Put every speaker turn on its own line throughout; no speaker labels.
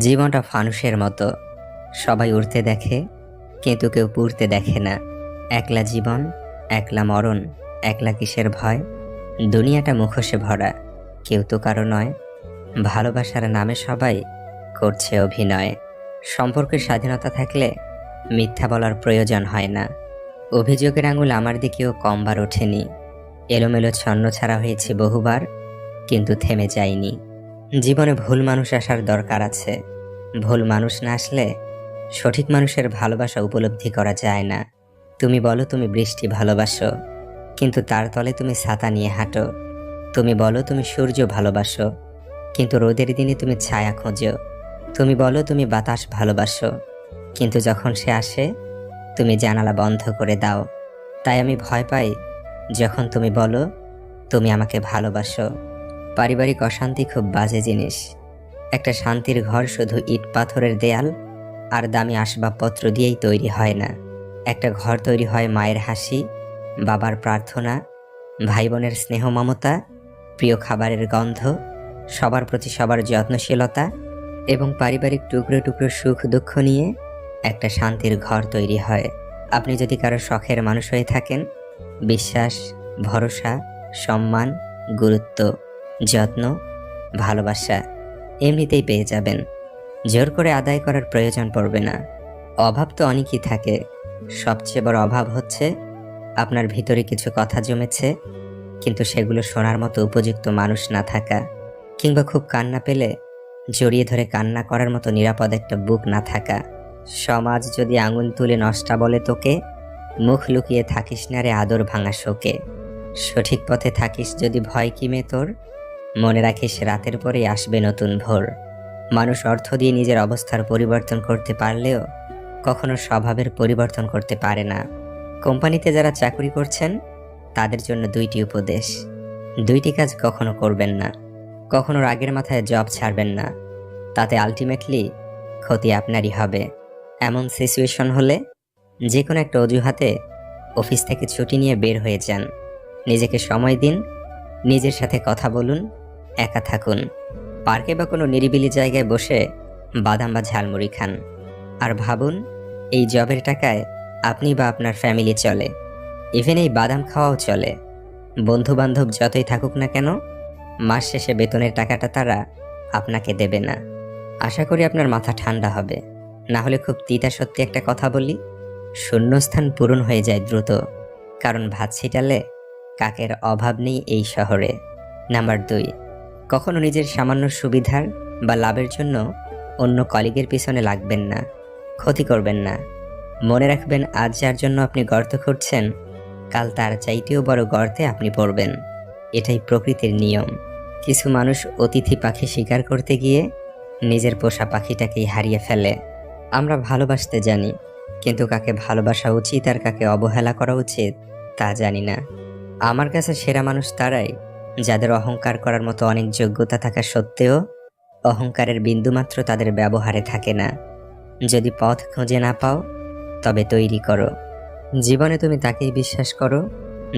জীবনটা ফানুসের মতো, সবাই উড়তে দেখে কিন্তু কেউ পুড়তে দেখে না। একলা জীবন, একলা মরণ, একলা কিসের ভয়। দুনিয়াটা মুখোশে ভরা, কেউ তো কারো নয়। ভালোবাসার নামে সবাই করছে অভিনয়। সম্পর্কের স্বাধীনতা থাকলে মিথ্যা বলার প্রয়োজন হয় না। অভিযোগের আঙুল আমার দিকেও কমবার ওঠেনি। এলোমেলো ছন্ন ছাড়া হয়েছে বহুবার, কিন্তু থেমে যায়নি। জীবনে ভুল মানুষ আসার দরকার আছে। ভুল মানুষ না আসলে সঠিক মানুষের ভালোবাসা উপলব্ধি করা যায় না। তুমি বলো তুমি বৃষ্টি ভালোবাসো, কিন্তু তার তলে তুমি ছাতা নিয়ে হাঁটো। তুমি বলো তুমি সূর্য ভালোবাসো, কিন্তু রোদের দিনে তুমি ছায়া খোঁজো। তুমি বলো তুমি বাতাস ভালোবাসো, কিন্তু যখন সে আসে তুমি জানালা বন্ধ করে দাও। তাই আমি ভয় পাই যখন তুমি বলো তুমি আমাকে ভালোবাসো। পারিবারিক অশান্তি খুব বাজে জিনিস। একটা শান্তির ঘর শুধু ইট পাথরের দেয়াল আর দামি আসবাবপত্র দিয়েই তৈরি হয় না। একটা ঘর তৈরি হয় মায়ের হাসি, বাবার প্রার্থনা, ভাই বোনের স্নেহ মমতা, প্রিয় খাবারের গন্ধ, সবার প্রতি সবার যত্নশীলতা এবং পারিবারিক টুকরো টুকরো সুখ দুঃখ নিয়ে একটা শান্তির ঘর তৈরি হয়। আপনি যদি কারো শখের মানুষ হয়ে থাকেন, বিশ্বাস, ভরসা, সম্মান, গুরুত্ব, যত্ন, ভালোবাসা এমনিতেই পেয়ে যাবেন। জোর করে আদায় করার প্রয়োজন পড়বে না। অভাব তো অনেকই থাকে। সবচেয়ে বড় অভাব হচ্ছে আপনার ভিতরে কিছু কথা জমেছে, কিন্তু সেগুলো শোনার মতো উপযুক্ত মানুষ না থাকা, কিংবা খুব কান্না পেলে জড়িয়ে ধরে কান্না করার মতো নিরাপদ একটা বুক না থাকা। সমাজ যদি আঙুল তুলে নষ্টা বলে তোকে, মুখ লুকিয়ে থাকিস না রে আদর ভাঙা শোকে। সঠিক পথে থাকিস যদি ভয় কিমে তোর, মনে রাখিস রাতের পরেই আসবে নতুন ভোর। মানুষ অর্থ দিয়ে নিজের অবস্থার পরিবর্তন করতে পারলেও কখনো স্বভাবের পরিবর্তন করতে পারে না। কোম্পানিতে যারা চাকরি করছেন তাদের জন্য দুইটি উপদেশ: দুইটি কাজ কখনো করবেন না। কখনো রাগের মাথায় জব ছাড়বেন না, তাতে আলটিমেটলি ক্ষতি আপনারই হবে। এমন সিচুয়েশন হলে যে কোনো একটা অজুহাতে অফিস থেকে ছুটি নিয়ে বের হয়ে যান। নিজেকে সময় দিন, নিজের সাথে কথা বলুন, একা থাকুন। পার্কে বা কোনো নিরিবিলি জায়গায় বসে বাদাম বা ঝালমুড়ি খান। আর ভাবুন, এই জবের টাকায় আপনি বা আপনার ফ্যামিলি চলে। ইভেন এই বাদাম খাওয়াও চলে। বন্ধু বান্ধব যতই থাকুক না কেন, মাস শেষে বেতনের টাকাটা তারা আপনাকে দেবে না। আশা করি আপনার মাথা ঠান্ডা হবে। না হলে খুব তিতা সত্যি একটা কথা বলি, শূন্যস্থান পূরণ হয়ে যায় দ্রুত, কারণ ভাত ছিটালে কাকের অভাব নেই এই শহরে। নাম্বার 2, কখনো নিজের সামান্য সুবিধার বা লাভের জন্য অন্য কলিগের পিছনে লাগবেন না, ক্ষতি করবেন না। মনে রাখবেন, আজ যার জন্য আপনি গর্ত খুঁড়ছেন, কাল তার চাইতেও বড় গর্তে আপনি পড়বেন। এটাই প্রকৃতির নিয়ম। কিছু মানুষ অতিথি পাখি শিকার করতে গিয়ে নিজের পোষা পাখিটাকেই হারিয়ে ফেলে। আমরা ভালোবাসতে জানি, কিন্তু কাকে ভালোবাসা উচিত আর কাকে অবহেলা করা উচিত তা জানি না। আমার কাছে সেরা মানুষ তারাই যাদের অহংকার করার মতো অনেক যোগ্যতা থাকা সত্ত্বেও অহংকারের বিন্দুমাত্র তাদের ব্যবহারে থাকে না। যদি পথ খুঁজে না পাও, তবে তৈরি করো। জীবনে তুমি তাকেই বিশ্বাস করো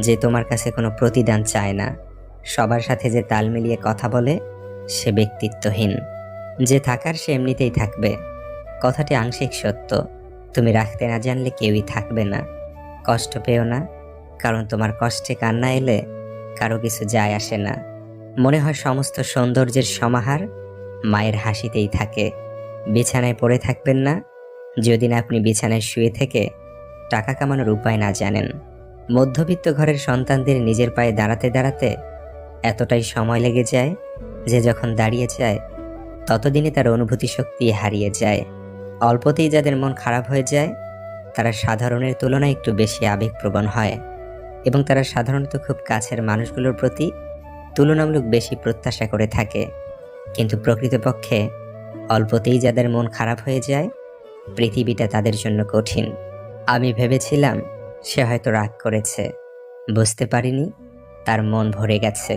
যে তোমার কাছে কোনো প্রতিদান চায় না। সবার সাথে যে তাল মিলিয়ে কথা বলে সে ব্যক্তিত্বহীন। যে থাকার সে এমনিতেই থাকবে। কথাটি আংশিক সত্য। তুমি রাখতে না জানলে কেউই থাকবে না। কষ্ট পেও না, কারণ তোমার কষ্টে কান্না এলে কারো কিছু যায় আসে না। মনে হয় সমস্ত সৌন্দর্যের সমাহার মায়ের হাসিতেই থাকে। বিছানায় পড়ে থাকবেন না যদি না আপনি বিছানায় শুয়ে থেকে টাকা কামানোর উপায় না জানেন। মধ্যবিত্ত ঘরের সন্তানদের নিজের পায়ে দাঁড়াতে দাঁড়াতে এতটাই সময় লেগে যায় যে যখন দাঁড়িয়ে যায় ততদিনে তার অনুভূতি শক্তি হারিয়ে যায়। অল্পতেই যাদের মন খারাপ হয়ে যায় তারা সাধারণের তুলনায় একটু বেশি আবেগপ্রবণ হয়, এবং তারা সাধারণত খুব কাছের মানুষগুলোর প্রতি তুলনামূলক বেশি প্রত্যাশা করে থাকে। কিন্তু প্রকৃতপক্ষে অল্পতেই যাদের মন খারাপ হয়ে যায়, পৃথিবীটা তাদের জন্য কঠিন। আমি ভেবেছিলাম সে হয়তো রাগ করেছে, বুঝতে পারিনি তার মন ভরে গেছে।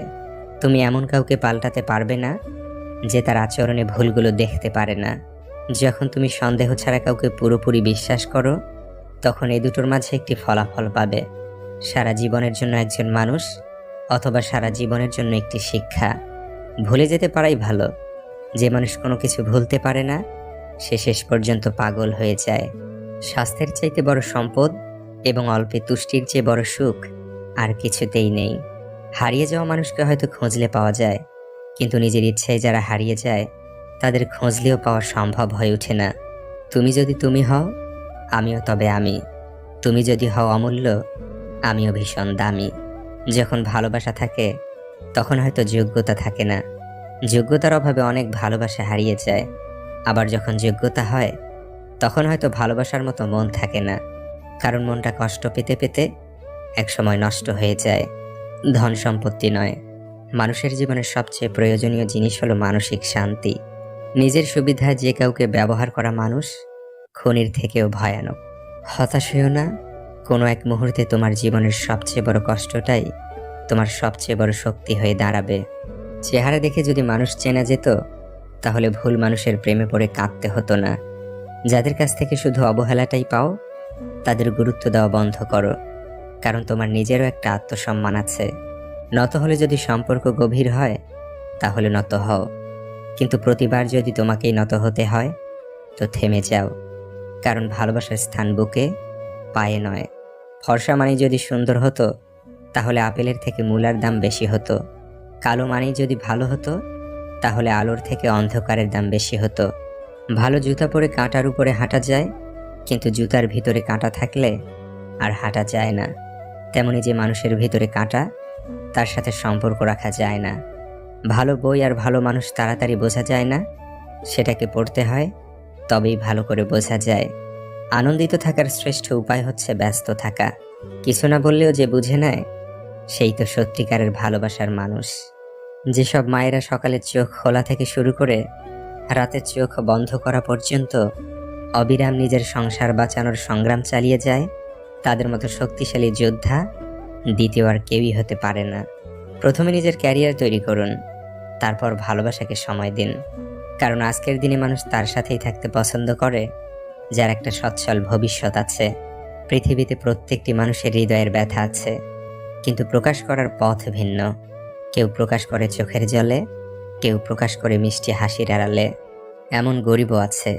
তুমি এমন কাউকে পাল্টাতে পারবে না যে তার আচরণে ভুলগুলো দেখতে পারে না। যখন তুমি সন্দেহ ছাড়া কাউকে পুরোপুরি বিশ্বাস করো, তখন এই দুটোর মাঝে একটি ফলাফল পাবে: সারা জীবনের জন্য একজন মানুষ, অথবা সারা জীবনের জন্য একটি শিক্ষা। ভুলে যেতে পারাই ভালো, যে মানুষ কোনো কিছু ভুলতে পারে না সে শেষ পর্যন্ত পাগল হয়ে যায়। স্বাস্থ্যের চাইতে বড় সম্পদ এবং অল্পে তুষ্টির চেয়ে বড় সুখ আর কিছুতেই নেই। হারিয়ে যাওয়া মানুষকে হয়তো খুঁজলে পাওয়া যায়, কিন্তু নিজের ইচ্ছায় যারা হারিয়ে যায় তাদের খুঁজলেও পাওয়া সম্ভব হয়ে ওঠে না। তুমি যদি তুমি হও, আমিও তবে আমি। তুমি যদি হও অমূল্য, আমিও ভীষণ দামি। যখন ভালোবাসা থাকে তখন হয়তো যোগ্যতা থাকে না। যোগ্যতার অভাবে অনেক ভালোবাসা হারিয়ে যায়। আবার যখন যোগ্যতা হয় তখন হয়তো ভালোবাসার মতো মন থাকে না, কারণ মনটা কষ্ট পেতে পেতে একসময় নষ্ট হয়ে যায়। ধন সম্পত্তি নয়, মানুষের জীবনের সবচেয়ে প্রয়োজনীয় জিনিস হলো মানসিক শান্তি। নিজের সুবিধায় যে কাউকে ব্যবহার করা মানুষ খনির থেকেও ভয়ানক। হতাশ হইও না, কোনো এক মুহূর্তে তোমার জীবনের সবচেয়ে বড় কষ্টটাই তোমার সবচেয়ে বড় শক্তি হয়ে দাঁড়াবে। চেহারা দেখে যদি মানুষ চেনা যেত তাহলে ভুল মানুষের প্রেমে পড়ে কাঁদতে হতো না। যাদের কাছ থেকে শুধু অবহেলাটাই পাও তাদের গুরুত্ব দেওয়া বন্ধ করো, কারণ তোমার নিজেরও একটা আত্মসম্মান আছে। নত হলে যদি সম্পর্ক গভীর হয় তাহলে নত হও, কিন্তু প্রতিবার যদি তোমাকেই নত হতে হয় তো থেমে যাও, কারণ ভালোবাসার স্থান বুকে, পায়ে নয়। ফর্সা মানি যদি সুন্দর হতো তাহলে আপেলের থেকে মূলার দাম বেশি হতো। কালো মানি যদি ভালো হতো তাহলে আলোর থেকে অন্ধকারের দাম বেশি হতো। ভালো জুতা পরে কাঁটার উপরে হাঁটা যায়, কিন্তু জুতার ভিতরে কাঁটা থাকলে আর হাঁটা যায় না। তেমনি যে মানুষের ভিতরে কাঁটা তার সাথে সম্পর্ক রাখা যায় না। ভালো বই আর ভালো মানুষ তাড়াতাড়ি বোঝা যায় না, সেটাকে পড়তে হয়, তবেই ভালো করে বোঝা যায়। আনন্দিত থাকার শ্রেষ্ঠ উপায় হচ্ছে ব্যস্ত থাকা। কিছু না বললেও যে বুঝে নেয় সেই তো সত্যিকারের ভালোবাসার মানুষ। যেসব মায়েরা সকালে চোখ খোলা থেকে শুরু করে রাতে চোখ বন্ধ করা পর্যন্ত অবিরাম নিজের সংসার বাঁচানোর সংগ্রাম চালিয়ে যায়, তাদের মতো শক্তিশালী যোদ্ধা দ্বিতীয় আর কেউই হতে পারে না। প্রথমে নিজের ক্যারিয়ার তৈরি করুন, তারপর ভালোবাসাকে সময় দিন, কারণ আজকের দিনে মানুষ তার সাথেই থাকতে পছন্দ করে যার একটা সচ্ছল ভবিষ্যৎ আছে। পৃথিবীতে প্রত্যেকটি মানুষের হৃদয়ের ব্যথা আছে, কিন্তু প্রকাশ করার পথ ভিন্ন। কেউ প্রকাশ করে চোখের জলে, কেউ প্রকাশ করে মিষ্টি হাসির আড়ালে। এমন গরিবও আছে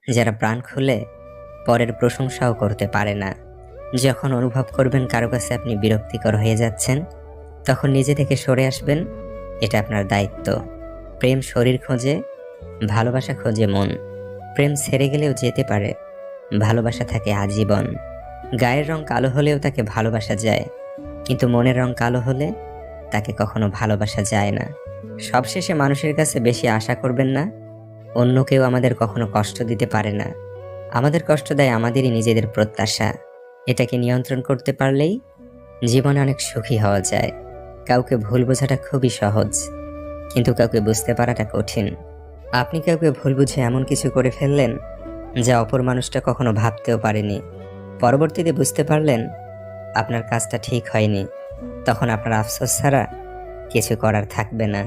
যারা প্রাণ খুলে পরের প্রশংসাও করতে পারে না। যখন অনুভব করবেন কারো কাছে আপনি বিরক্তিকর হয়ে যাচ্ছেন, তখন নিজে থেকে সরে আসবেন, এটা আপনার দায়িত্ব। প্রেম শরীর খোঁজে, ভালোবাসা খোঁজে মন। প্রেম ছেড়ে গেলেও যেতে পারে, ভালোবাসা থাকে আজীবন। গায়ের রং কালো হলেও তাকে ভালোবাসা যায়, কিন্তু মনের রং কালো হলে তাকে কখনো ভালোবাসা যায় না। সবশেষে মানুষের কাছে বেশি আশা করবেন না। অন্য কেউ আমাদের কখনো কষ্ট দিতে পারে না, আমাদের কষ্ট দেয় আমাদেরই নিজেদের প্রত্যাশা। এটাকে নিয়ন্ত্রণ করতে পারলেই জীবনে অনেক সুখী হওয়া যায়। কাউকে ভুল বোঝাটা খুবই সহজ, কিন্তু কাউকে বুঝতে পারাটা কঠিন। আপনি কাউকে ভুল বুঝে এমন কিছু করে ফেললেন যা অপর মানুষটা কখনো ভাবতেও পারেনি। পরবর্তীতে বুঝতে পারলেন আপনার কাজটা ঠিক হয়নি, তখন আপনার আফসোস ছাড়া কিছু করার থাকবে না।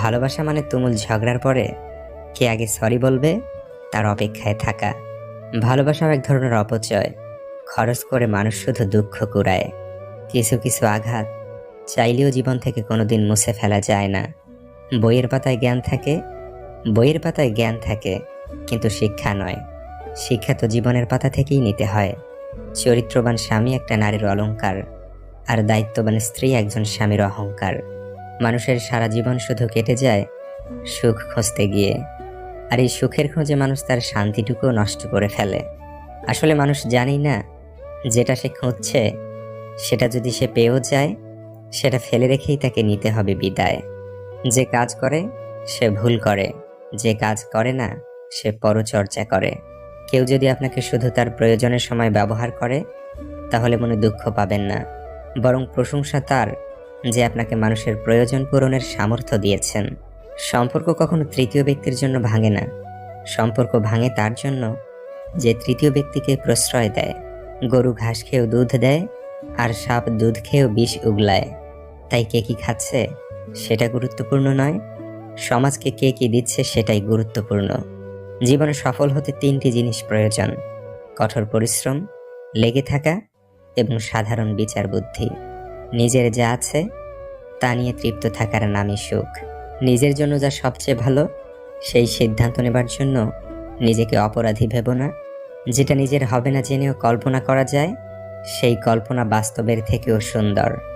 ভালোবাসা মানে তুমুল ঝগড়ার পরে কে আগে সরি বলবে তার অপেক্ষায় থাকা। ভালোবাসাও এক ধরনের অপচয়, খরচ করে মানুষ শুধু দুঃখ কুড়ায়। কিছু কিছু আঘাত চাইলেও জীবন থেকে কোনোদিন মুছে ফেলা যায় না। বইয়ের পাতায় জ্ঞান থাকে, বইয়ের পাতায় জ্ঞান থাকে, কিন্তু শিক্ষা নয়। শিক্ষা তো জীবনের পাতা থেকেই নিতে হয়। চরিত্রবান স্বামী একটা নারীর অলংকার, আর দায়িত্ববান স্ত্রী একজন স্বামীর অহংকার। মানুষের সারা জীবন শুধু কেটে যায় সুখ খুঁজতে গিয়ে, আর এই সুখের খোঁজে মানুষ তার শান্তিটুকুও নষ্ট করে ফেলে। আসলে মানুষ জানেই না যেটা সে খুঁজছে সেটা যদি সে পেয়েও যায়, সেটা ফেলে রেখেই তাকে নিতে হবে বিদায়। যে কাজ করে সে ভুল করে, যে কাজ করে না সে পরচর্চা করে। কেউ যদি আপনাকে শুধু তার প্রয়োজনের সময় ব্যবহার করে তাহলে মনে দুঃখ পাবেন না, বরং প্রশংসা তার যে আপনাকে মানুষের প্রয়োজন পূরণের সামর্থ্য দিয়েছেন। সম্পর্ক কখনো তৃতীয় ব্যক্তির জন্য ভাঙে না, সম্পর্ক ভাঙে তার জন্য যে তৃতীয় ব্যক্তিকে প্রশ্রয় দেয়। গরু ঘাস খেয়েও দুধ দেয়, আর সাপ দুধ খেয়েও বিষ উগলায়। তাই কে কি খাচ্ছে সেটা গুরুত্বপূর্ণ নয়, সমাজকে কে কি দিচ্ছে সেটাই গুরুত্বপূর্ণ। জীবনে সফল হতে 3টি জিনিস প্রয়োজন: কঠোর পরিশ্রম, লেগে থাকা এবং সাধারণ বিচার বুদ্ধি। নিজের যা আছে তা নিয়ে তৃপ্ত থাকার নামই সুখ। নিজের জন্য যা সবচেয়ে ভালো সেই সিদ্ধান্ত নেবার জন্য নিজেকে অপরাধী ভেবো না। যেটা নিজের হবে না জেনেও কল্পনা করা যায়, সেই কল্পনা বাস্তবের থেকেও সুন্দর।